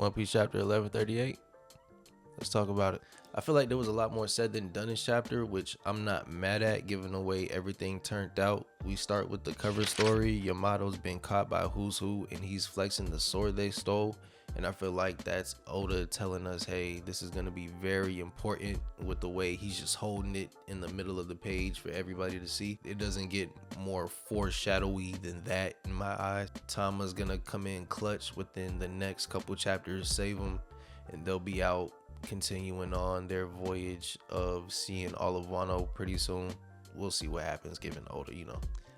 One Piece chapter 1138. Let's talk about it. I feel like there was a lot more said than done in this chapter, which I'm not mad at given the way everything turned out. We start with the cover story. Yamato's been caught by Who's Who and he's flexing the sword they stole. And I feel like that's Oda telling us, hey, this is going to be very important with the way he's just holding it in the middle of the page for everybody to see. It doesn't get more foreshadowy than that in my eyes. Tama's going to come in clutch within the next couple chapters, save him, and they'll be out continuing on their voyage of seeing all of Wano pretty soon. We'll see what happens given Oda,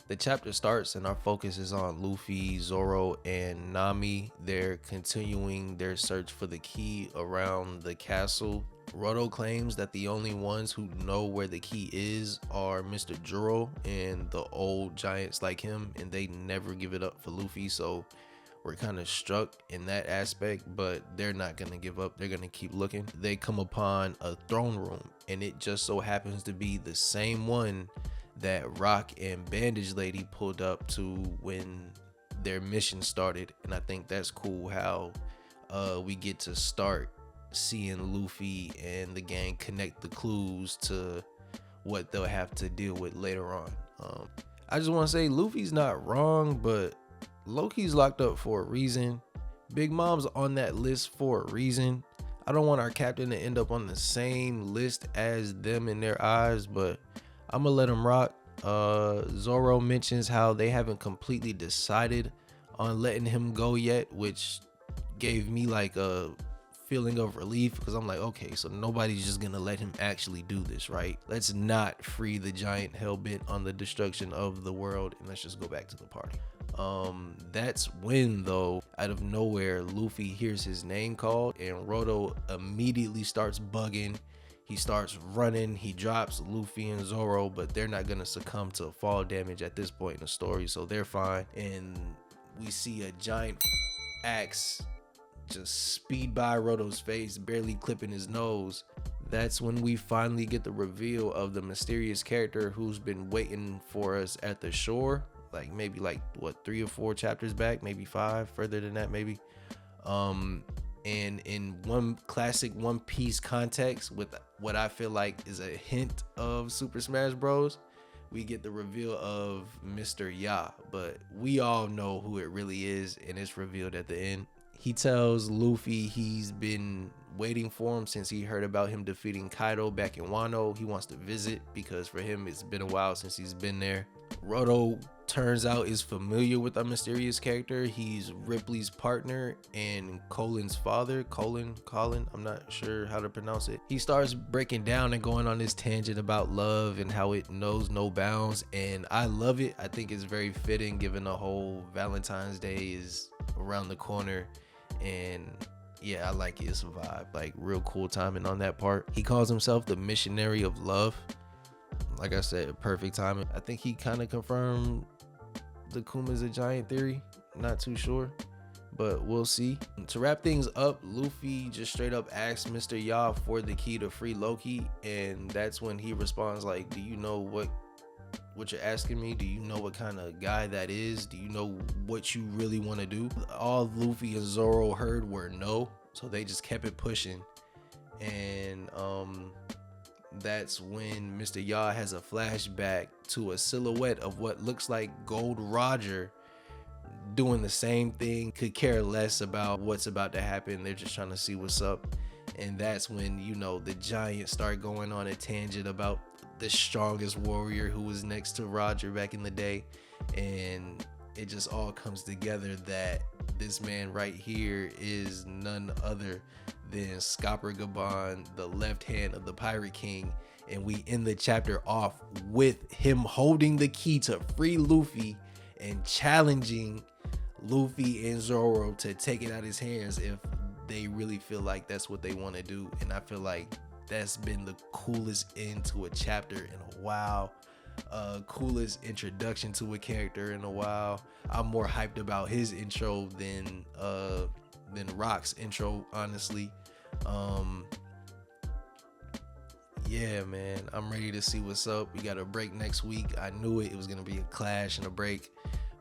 The chapter starts and our focus is on Luffy, Zoro, and Nami. They're continuing their search for the key around the castle. Roto claims that the only ones who know where the key is are Mr. Juro and the old giants like him, and they never give it up for Luffy, so we're kind of struck in that aspect, but they're not going to give up. They're going to keep looking. They come upon a throne room, and it just so happens to be the same one that Rock and Bandage Lady pulled up to when their mission started. And I think that's cool how we get to start seeing Luffy and the gang connect the clues to what they'll have to deal with later on. I just want to say Luffy's not wrong, but Loki's locked up for a reason. Big Mom's on that list for a reason. I don't want our captain to end up on the same list as them in their eyes, but I'm gonna let him rock. Zoro mentions how they haven't completely decided on letting him go yet, which gave me like a feeling of relief, because I'm like, okay, so nobody's just gonna let him actually do this, right? Let's not free the giant hell-bent on the destruction of the world, and let's just go back to the party. That's when, though, out of nowhere, Luffy hears his name called and Roto immediately starts bugging. He starts running. He drops Luffy and Zoro, but they're not gonna succumb to fall damage at this point in the story, so they're fine. And we see a giant axe just speed by Roto's face, barely clipping his nose. That's when we finally get the reveal of the mysterious character who's been waiting for us at the shore. Maybe 3 or 4 chapters back, maybe 5, further than that maybe. And in one classic One Piece context, with what I feel like is a hint of Super Smash Bros, we get the reveal of Mr. Ya, but we all know who it really is, and it's revealed at the end. He tells Luffy he's been waiting for him since he heard about him defeating Kaido back in Wano. He wants to visit because for him it's been a while since he's been there. Roto turns out is familiar with a mysterious character. He's Ripley's partner and Colin's father. Colin, I'm not sure how to pronounce it. He starts breaking down and going on this tangent about love and how it knows no bounds, and I love it. I think it's very fitting given the whole Valentine's Day is around the corner, and yeah, I like it. It's a vibe, real cool timing on that part. He calls himself the missionary of love. Like I said, perfect timing. I think he kind of confirmed the Kuma's a giant theory. Not too sure, but we'll see. To wrap things up, Luffy just straight up asks Mr. Ya for the key to free Loki, and that's when he responds like, do you know what you're asking me? Do you know what kind of guy that is? Do you know what you really want to do? All Luffy and Zoro heard were no, so they just kept it pushing. And that's when Mr. Ya has a flashback to a silhouette of what looks like Gold Roger doing the same thing, could care less about what's about to happen. They're just trying to see what's up. And that's when, the giants start going on a tangent about the strongest warrior who was next to Roger back in the day. And it just all comes together that this man right here is none other than Scopper Gabon, the left hand of the Pirate King. And we end the chapter off with him holding the key to free Luffy and challenging Luffy and Zoro to take it out of his hands if they really feel like that's what they want to do. And I feel like that's been the coolest end to a chapter in a while. Coolest introduction to a character in a while. I'm more hyped about his intro than Rock's intro, honestly. Yeah, man, I'm ready to see what's up. We got a break next week. I knew it was gonna be a clash and a break,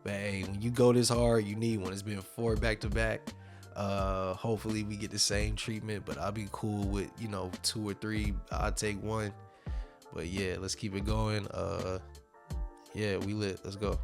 but hey, when you go this hard, you need one. It's been 4 back to back. Hopefully we get the same treatment, but I'll be cool with 2 or 3. I'll take 1. But yeah, let's keep it going. Yeah, we lit. Let's go.